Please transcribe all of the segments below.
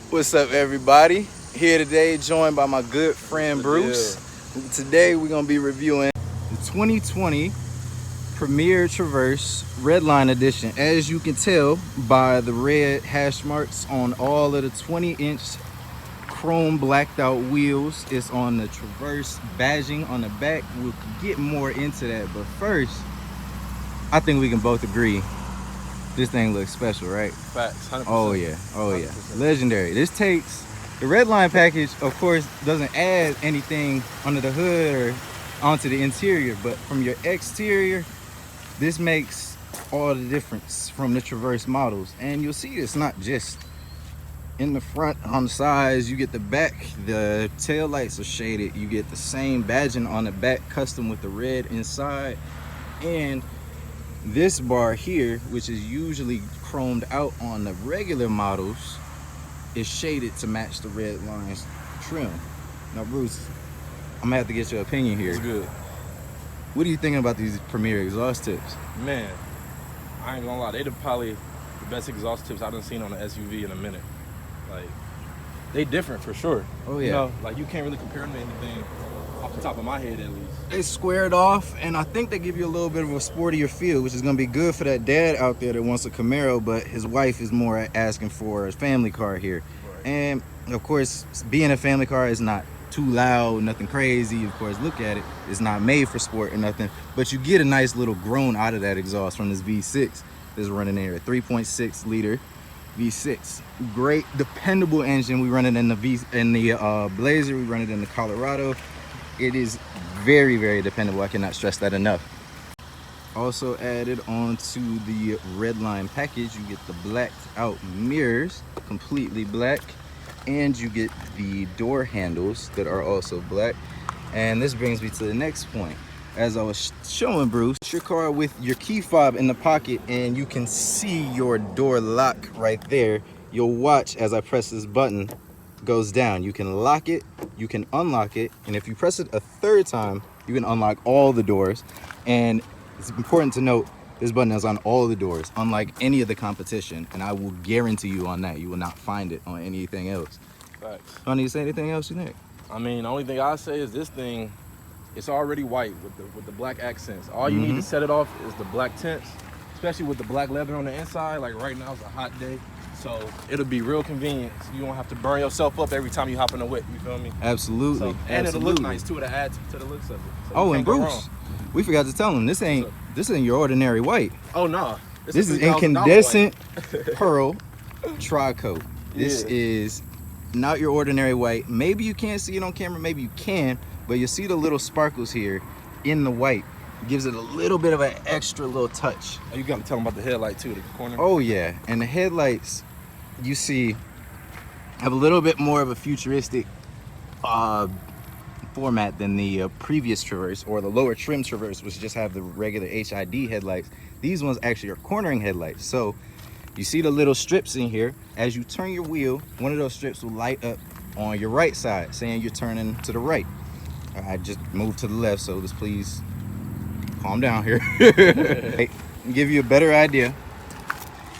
What's up, everybody? Here today, joined by my good friend Bruce. Today, we're gonna be reviewing the 2020 Premier Traverse Redline Edition. As you can tell by the red hash marks on all of the 20-inch chrome blacked out wheels, it's on the Traverse badging on the back. We'll get more into that, but first, I think we can both agree this thing looks special, right? Facts, 100%. Oh yeah, 100%. legendary. This takes the Redline package, of course, doesn't add anything under the hood or onto the interior, but from your exterior, this makes all the difference from the Traverse models. And you'll see it's not just in the front, on the sides. You get the back, the tail lights are shaded. You get the same badging on the back, custom with the red inside, and this bar here, which is usually chromed out on the regular models, is shaded to match the Redline's trim. Now, Bruce, I'm gonna have to get your opinion here. It's good. What are you thinking about these Premier exhaust tips? Man, I ain't gonna lie, they probably the best exhaust tips I've done seen on an SUV in a minute. Like, they different for sure. Oh yeah. You know, like you can't really compare them to anything off the top of my head at least. They squared off, and I think they give you a little bit of a sportier feel, which is gonna be good for that dad out there that wants a Camaro, but his wife is more asking for a family car here. Right. And of course, being a family car is not too loud, nothing crazy. Of course, look at it, it's not made for sport or nothing, but you get a nice little groan out of that exhaust from this V6 that's running there, a 3.6 liter V6. Great, dependable engine. We run it in the Blazer, we run it in the Colorado. It is very, very dependable. I cannot stress that enough. Also added onto the Redline package, you get the blacked out mirrors, completely black, and you get the door handles that are also black. And this brings me to the next point. As I was showing Bruce, your car with your key fob in the pocket, and you can see your door lock right there. You'll watch as I press this button goes down. You can lock it, you can unlock it, and if you press it a third time, you can unlock all the doors. And it's important to note, this button is on all the doors, unlike any of the competition, and I will guarantee you on that, you will not find it on anything else. Facts. Don't need to say anything else, you think? I mean, the only thing I say is this thing, it's already white with the black accents. All you need to set it off is the black tints, especially with the black leather on the inside. Like right now, it's a hot day, so it'll be real convenient. So you won't have to burn yourself up every time you hop in the whip. You feel me? Absolutely. So, and it'll look nice too to add to the looks of it. So oh, and Bruce, we forgot to tell him this ain't your ordinary white. Oh no, this is incandescent pearl tri-coat. This is not your ordinary white. Maybe you can't see it on camera, maybe you can, but you'll see the little sparkles here in the white. Gives it a little bit of an extra little touch. Oh, you got to tell them about the headlight too, the corner. Oh yeah, and the headlights, you see, have a little bit more of a futuristic format than the previous Traverse, or the lower trim Traverse, which just have the regular HID headlights. These ones actually are cornering headlights. So you see the little strips in here. As you turn your wheel, one of those strips will light up on your right side, saying you're turning to the right. I just moved to the left, so just please calm down here. Hey, give you a better idea.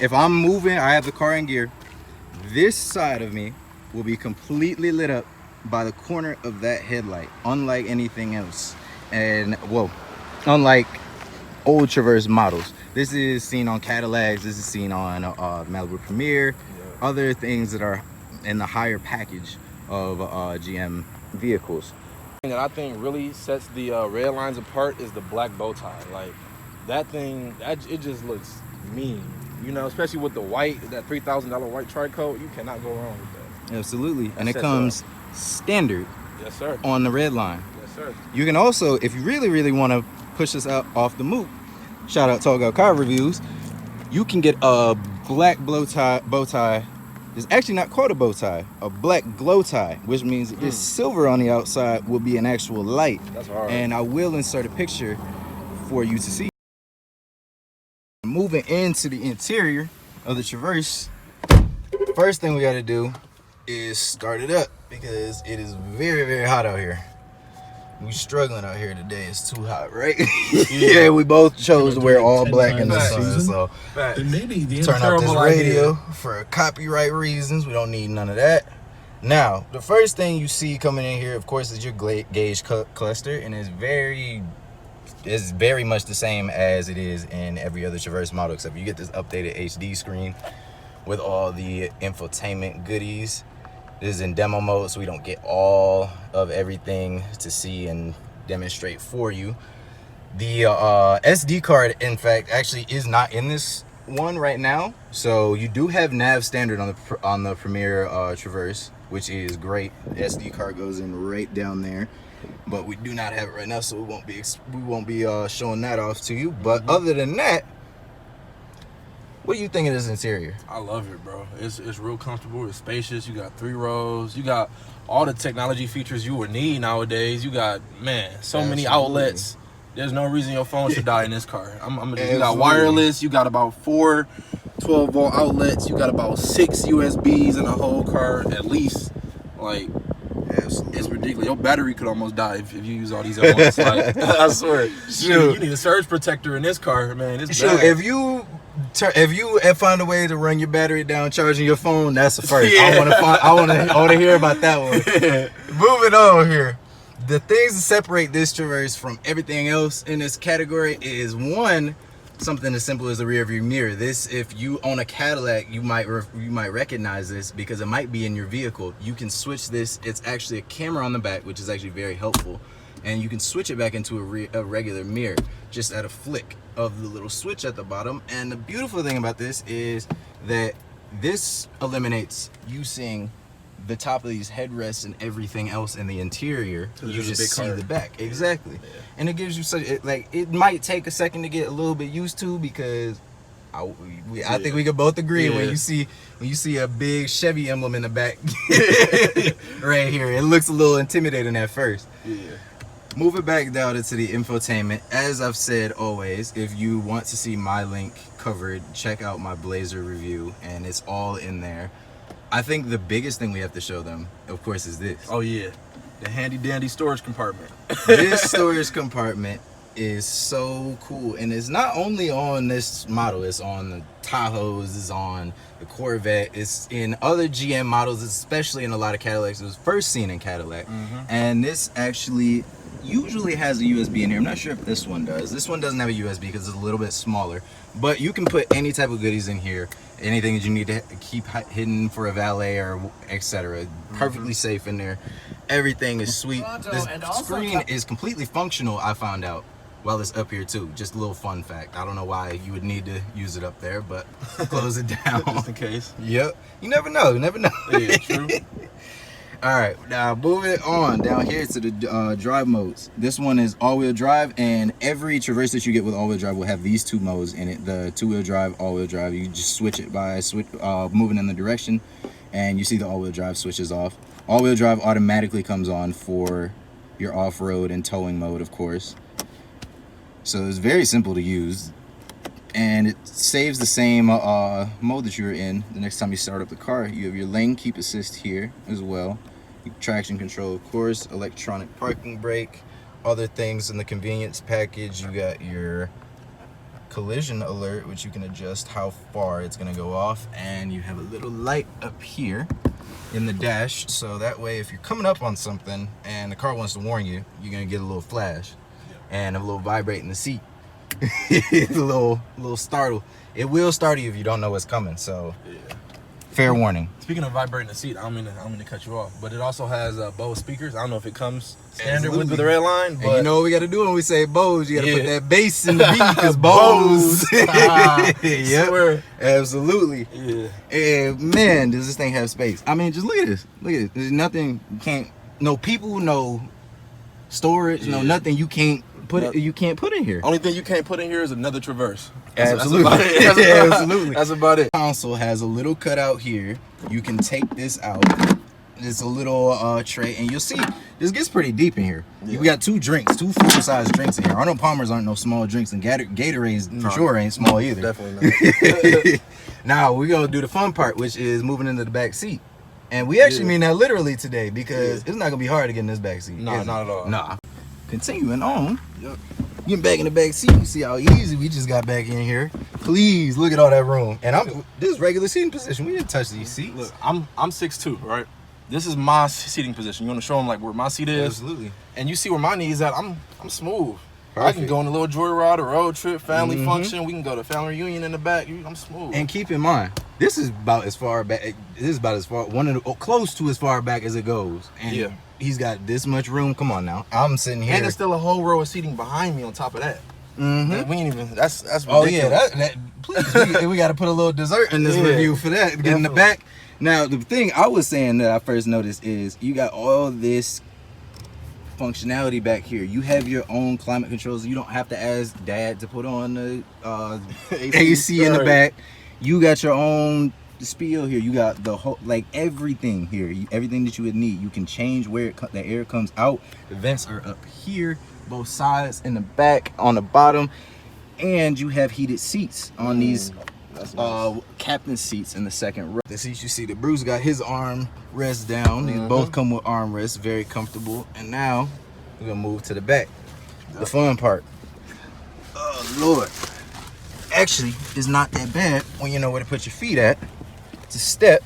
If I'm moving, I have the car in gear. This side of me will be completely lit up by the corner of that headlight, unlike anything else. And whoa, unlike old Traverse models. This is seen on Cadillacs, this is seen on Malibu Premier, other things that are in the higher package of GM vehicles. The thing that I think really sets the Redlines apart is the black bow tie. Like that thing, it just looks mean. You know, especially with the white, that $3,000 white tri-coat, you cannot go wrong with that. Absolutely, and it comes standard. Yes, sir. On the Redline. Yes, sir. You can also, if you really, really want to push this out off the moot, shout out Tall Guy Car Reviews, you can get a black bow tie. It's actually not called a bow tie, a black glow tie, which means that this silver on the outside will be an actual light. That's hard. And I will insert a picture for you to see. Moving into the interior of the Traverse, first thing we got to do is start it up because it is very, very hot out here. We struggling out here today. It's too hot, right? Yeah, we both chose to wear all black in the sun. So Then maybe the turn off this terrible radio idea. for copyright reasons. We don't need none of that. Now, the first thing you see coming in here, of course, is your gauge cluster, and it's very much the same as it is in every other Traverse model, except you get this updated HD screen with all the infotainment goodies. This is in demo mode, so we don't get all of everything to see and demonstrate for you. The SD card, in fact, actually is not in this one right now. So you do have nav standard on the Premier Traverse, which is great. The SD card goes in right down there, but we do not have it right now, so we won't be showing that off to you. But other than that, what do you think of this interior? I love it, bro. It's real comfortable. It's spacious. You got 3 rows. You got all the technology features you would need nowadays. You got, man, so many outlets. There's no reason your phone should die in this car. You got wireless. You got about 4 12-volt outlets. You got about 6 USBs in the whole car, at least. Like, it's ridiculous. Your battery could almost die if you use all these at once. Like, I swear. Shoot. You need a surge protector in this car, man. It's Shoot, bad. if you find a way to run your battery down charging your phone, that's the first. Yeah. I want to hear about that one. Moving on here. The things that separate this Traverse from everything else in this category is, one, something as simple as the rear view mirror. This, if you own a Cadillac, you might recognize this because it might be in your vehicle. You can switch this. It's actually a camera on the back, which is actually very helpful, and you can switch it back into a regular mirror just at a flick of the little switch at the bottom. And the beautiful thing about this is that this eliminates you seeing the top of these headrests and everything else in the interior. You just see the back. Exactly. Yeah. And it gives you such, it might take a second to get a little bit used to, because I think we could both agree when you see a big Chevy emblem in the back right here, it looks a little intimidating at first. Yeah. Moving back down into the infotainment, as I've said always, if you want to see my link covered, check out my Blazer review, and it's all in there. I think the biggest thing we have to show them, of course, is this. Oh yeah, the handy dandy storage compartment. This storage compartment is so cool, and it's not only on this model, it's on the Tahoes, it's on the Corvette, it's in other GM models, especially in a lot of Cadillacs. It was first seen in Cadillac. And this actually usually has a USB in here. I'm not sure if this one does. This one doesn't have a USB because it's a little bit smaller, but you can put any type of goodies in here, anything that you need to keep hidden for a valet or etc. Perfectly safe in there. Everything is sweet. This screen is completely functional, I found out, while it's up here too. Just a little fun fact. I don't know why you would need to use it up there, but close it down. Just in case. Yep. You never know. You never know. Yeah, true. All right, now moving on down here to the drive modes. This one is all-wheel drive, and every Traverse that you get with all-wheel drive will have these 2 modes in it. The 2-wheel drive, all-wheel drive. You just switch it by moving in the direction, and you see the all-wheel drive switches off. All-wheel drive automatically comes on for your off-road and towing mode, of course. So it's very simple to use, and it saves the same mode that you're in. The next time you start up the car, you have your lane keep assist here as well. Traction control, of course, electronic parking brake, other things in the convenience package. You got your collision alert, which you can adjust how far it's going to go off, and you have a little light up here in the dash, so that way if you're coming up on something and the car wants to warn you, you're going to get a little flash and a little vibrate in the seat. A little startle. It will startle you if you don't know what's coming, so fair warning. Speaking of vibrating the seat, I don't mean to cut you off, but it also has Bose speakers. I don't know if it comes standard with the Redline, but and you know what we got to do when we say Bose? You got to put that bass in the beat, because Bose. Yep, absolutely. Yeah. And man, does this thing have space? I mean, just look at this. Look at it. There's nothing. No people, no storage, no nothing. You can't put it. You can't put in here. Only thing you can't put in here is another Traverse. Absolutely. Absolutely. That's about it. Console has a little cutout here. You can take this out. It's a little tray, and you'll see this gets pretty deep in here. We got 2 drinks, 2 full-size drinks in here. Arnold Palmer's aren't no small drinks, and Gatorades for sure ain't small either. Definitely not. Now we're gonna do the fun part, which is moving into the back seat. And we actually mean that literally today, because it's not gonna be hard to get in this back seat. No, not at all. Nah. continuing on. Yep. Getting back in the back seat, you see how easy we just got back in here. Please look at all that room. And this is regular seating position. We didn't touch these seats. Look, I'm 6'2", right? This is my seating position. You want to show them like where my seat is? Absolutely. And you see where my knees at? I'm smooth. Perfect. I can go on a little joyride, a road trip, family function. We can go to family reunion in the back. I'm smooth. And keep in mind, this is about as far back. This is about as far close to as far back as it goes. And yeah, he's got this much room. Come on now, I'm sitting here, and there's still a whole row of seating behind me on top of that. Mm-hmm. We ain't even. That's ridiculous. Oh yeah, please, we got to put a little dessert in this review for that. Get in the back. Now the thing I was saying that I first noticed is you got all this functionality back here. You have your own climate controls. You don't have to ask dad to put on the AC in the back. You got your own spiel here. You got the whole, like, everything here. Everything that you would need. You can change where the air comes out. The vents are up here, both sides, in the back, on the bottom, and you have heated seats on these captain seats in the second row. The seats you see, the Bruce got his arm rest down. These both come with arm rests, very comfortable. And now we're gonna move to the back, the fun part. Oh Lord, actually, it's not that bad when you know where to put your feet at to step,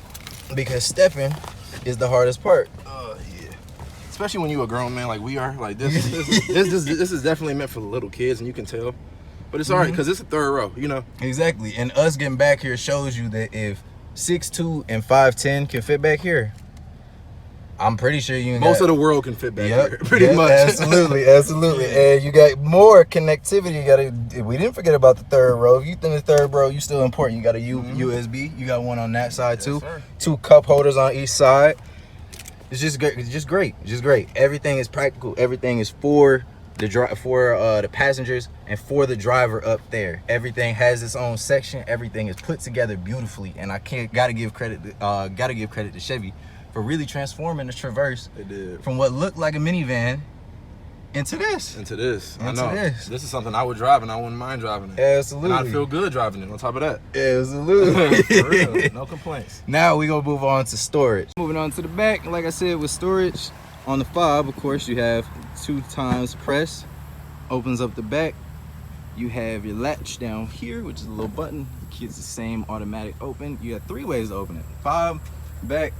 because stepping is the hardest part. Yeah, especially when you a grown man like we are. Like this is definitely meant for the little kids, and you can tell. But it's all right, because it's a third row, you know? Exactly. And us getting back here shows you that if 6'2" and 5'10" can fit back here, I'm pretty sure you most of the world can fit back here, pretty much. Absolutely, absolutely. And you got more connectivity. We didn't forget about the third row. If you think the third row, you still important. You got a USB. You got one on that side too. Sir. 2 cup holders on each side. It's just great. It's just great. Just great. Everything is practical. Everything is for the passengers and for the driver up there. Everything has its own section. Everything is put together beautifully, and I gotta give credit to Chevy for really transforming the Traverse from what looked like a minivan into this. I know. This is something I would drive, and I wouldn't mind driving it. Absolutely. And I'd feel good driving it on top of that. Absolutely. For real, no complaints. Now we gonna move on to storage. Moving on to the back, like I said, with storage, on the fob, of course, you have 2 times press, opens up the back. You have your latch down here, which is a little button. It's the same automatic open. You have 3 ways to open it. Fob, back.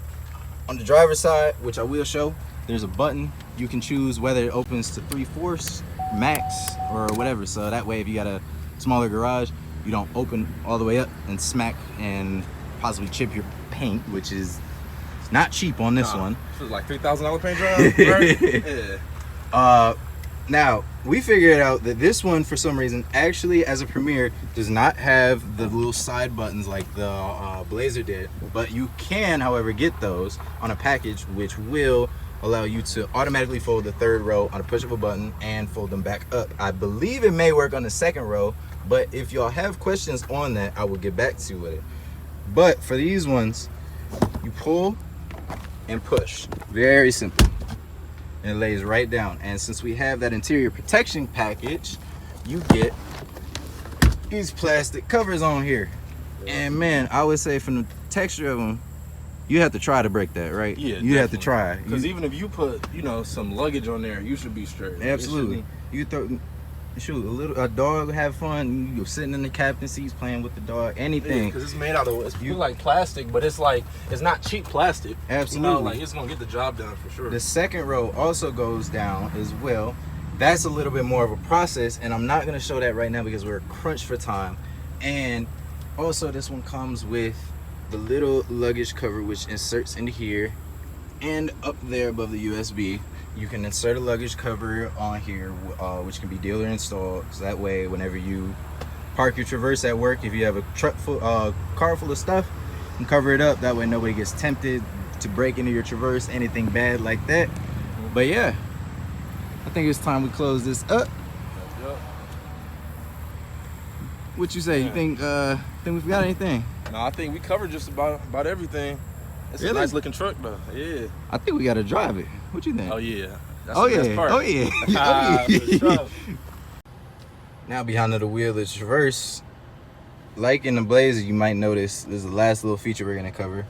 On the driver's side, which I will show, there's a button. You can choose whether it opens to 3/4, max, or whatever. So that way, if you got a smaller garage, you don't open all the way up and smack and possibly chip your paint, which is not cheap on this one. This is like $3,000 paint job, right? Now we figured out that this one, for some reason, actually as a Premier does not have the little side buttons like the Blazer did, but you can, however, get those on a package, which will allow you to automatically fold the third row on a push of a button and fold them back up. I believe it may work on the second row, but if y'all have questions on that, I will get back to you with it. But for these ones, you pull and push. Very simple. And it lays right down. And since we have that interior protection package, you get these plastic covers on here. And man, I would say from the texture of them, you have to try to break that, right? Yeah, you have to try. Because even if you put, some luggage on there, you should be straight. Absolutely. You throw, shoot, a dog have fun. You're sitting in the captain seats playing with the dog. Anything. Because it's made out of it's like plastic, but it's not cheap plastic. Absolutely. It's gonna get the job done for sure. The second row also goes down as well. That's a little bit more of a process, and I'm not gonna show that right now because we're crunched for time. And also, this one comes with the little luggage cover, which inserts into here, and up there above the USB. You can insert a luggage cover on here, which can be dealer installed. So that way, whenever you park your Traverse at work, if you have a car full of stuff, you can cover it up. That way, nobody gets tempted to break into your Traverse, anything bad like that. But yeah, I think it's time we close this up. Yep. What you say? Yeah. You think we forgot anything? No, I think we covered just about everything. It's really? A nice looking truck though. Yeah. I think we gotta drive it. What you think? Oh yeah. That's the best part. Oh yeah. Oh yeah. Now behind the wheel is Traverse. Like in the Blazer, you might notice there's the last little feature we're gonna cover.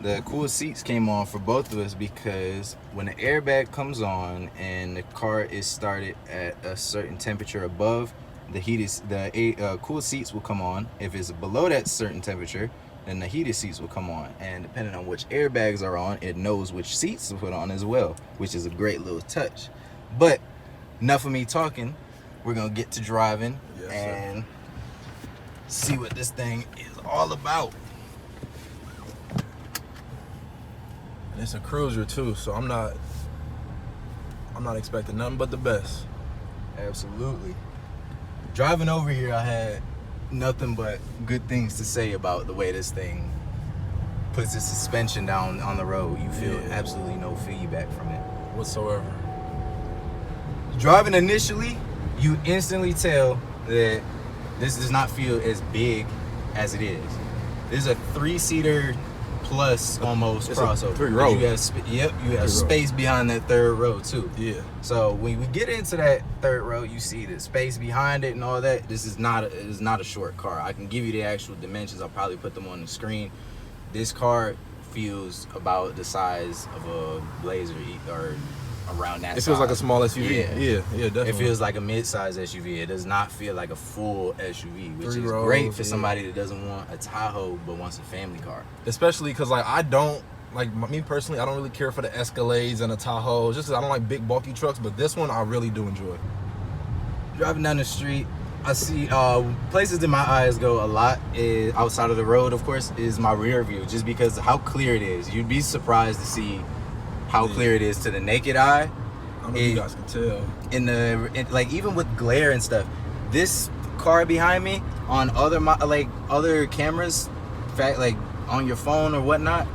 The cool seats came on for both of us because when the airbag comes on and the car is started at a certain temperature above, the cool seats will come on. If it's below that certain temperature, then the heated seats will come on. And depending on which airbags are on, it knows which seats to put on as well, which is a great little touch. But enough of me talking. We're gonna get to driving and see what this thing is all about. And it's a cruiser too, so I'm not expecting nothing but the best. Absolutely. Driving over here, I had nothing but good things to say about the way this thing puts its suspension down on the road. You feel absolutely no feedback from it whatsoever. Driving initially, you instantly tell that this does not feel as big as it is. This is a 3-seater plus almost it's crossover. 3-row. You have space behind that third row too. Yeah. So when we get into that third row, you see the space behind it and all that. This is not a short car. I can give you the actual dimensions. I'll probably put them on the screen. This car feels about the size of a Blazer or around that. It feels like a small SUV. Yeah, definitely. It feels like a mid-size SUV. It does not feel like a full SUV, which 3 is rows, great for somebody that doesn't want a Tahoe but wants a family car. Especially because I don't like me personally. I don't really care for the Escalades and the Tahoes, just 'cause I don't like big bulky trucks. But this one I really do enjoy. Driving down the street, I see places that my eyes go a lot is outside of the road. Of course, is my rear view, just because of how clear it is. You'd be surprised to see how clear it is to the naked eye. I don't know if you guys can tell. Like even with glare and stuff, this car behind me on other cameras, like on your phone or whatnot,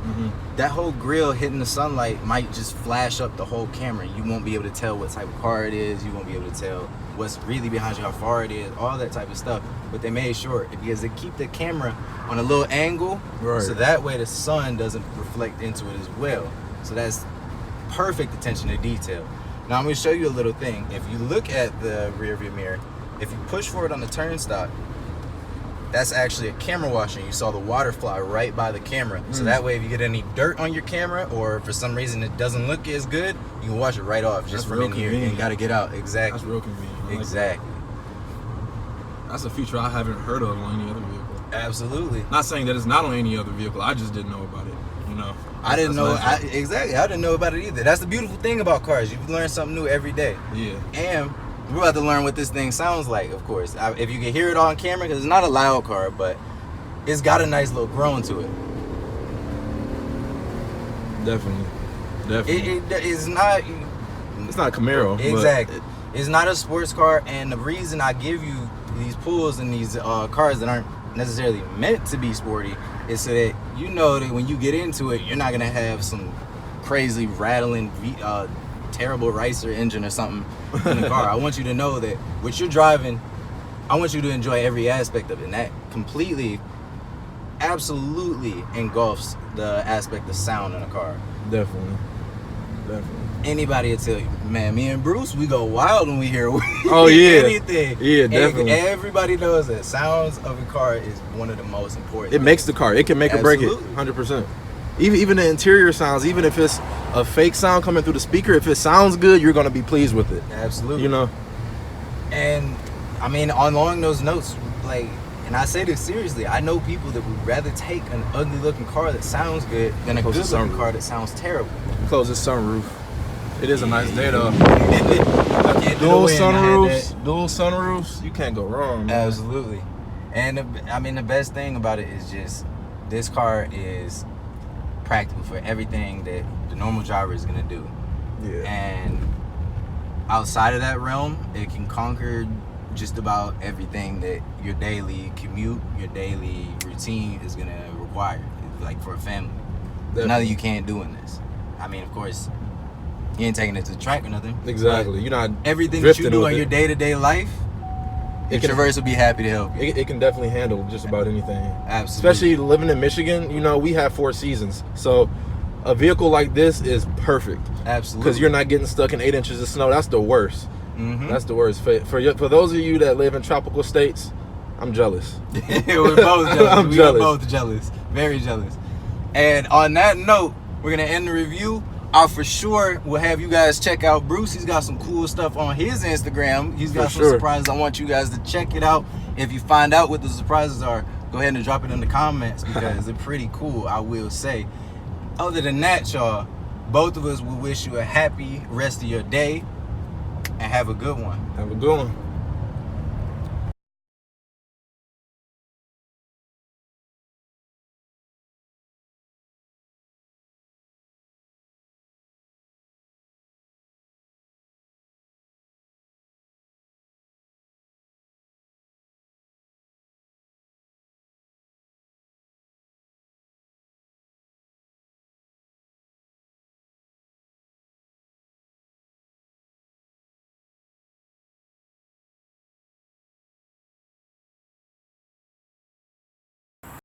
that whole grill hitting the sunlight might just flash up the whole camera. You won't be able to tell what type of car it is. You won't be able to tell what's really behind you, how far it is, all that type of stuff. But they made sure because they keep the camera on a little angle, so that way the sun doesn't reflect into it as well. So that's perfect attention to detail. Now I'm going to show you a little thing. If you look at the rear view mirror, if you push forward on the turnstile, that's actually a camera washer. You saw the water fly right by the camera. So that way if you get any dirt on your camera or for some reason it doesn't look as good, you can wash it right off just from in here. You ain't got to get out. Exactly. That's real convenient. Exactly. That's a feature I haven't heard of on any other vehicle. Absolutely. Not saying that it's not on any other vehicle. I just didn't know about it. You know. I didn't know. I didn't know about it either. That's the beautiful thing about cars. You learn something new every day. Yeah. And we're about to learn what this thing sounds like, of course. If you can hear it on camera, because it's not a loud car, but it's got a nice little groan to it. Definitely. It's not. It's not a Camaro. Exactly. It's not a sports car, and the reason I give you these pulls and these cars that aren't necessarily meant to be sporty is so that you know that when you get into it, you're not gonna have some crazy rattling terrible racer engine or something in the car. I want you to know that what you're driving, I want you to enjoy every aspect of it, and that completely, absolutely engulfs the aspect of sound in a car. Definitely. Anybody will tell you, man, me and Bruce, we go wild when we hear anything. Yeah, definitely. Everybody knows that sounds of a car is one of the most important. It makes the car. It can make or break it, 100%. Even the interior sounds, even if it's a fake sound coming through the speaker, if it sounds good, you're going to be pleased with it. Absolutely. You know? And, I mean, along those notes, like, and I say this seriously, I know people that would rather take an ugly-looking car that sounds good than a good-looking car that sounds terrible. Close this sunroof. It is a nice day, though. Dual sunroofs, you can't go wrong, man. Absolutely. And, the best thing about it is just this car is practical for everything that the normal driver is going to do. Yeah. And outside of that realm, it can conquer just about everything that your daily commute, your daily routine is going to require, like for a family. There's nothing you can't do in this. I mean, of course, you ain't taking it to the track or nothing. Exactly. You're not everything that you do in your day-to-day life, the Traverse will be happy to help you. It can definitely handle just about anything. Absolutely. Especially living in Michigan, you know, we have 4 seasons. So a vehicle like this is perfect. Absolutely. Because you're not getting stuck in 8 inches of snow. That's the worst. Mm-hmm. That's the worst. For those of you that live in tropical states, I'm jealous. We're both jealous. I'm we jealous. are both jealous. Very jealous. And on that note, we're gonna end the review. I for sure will have you guys check out Bruce. He's got some cool stuff on his Instagram. He's got some surprises. I want you guys to check it out. If you find out what the surprises are, go ahead and drop it in the comments because they're pretty cool, I will say. Other than that, y'all, both of us will wish you a happy rest of your day and have a good one. Have a good one.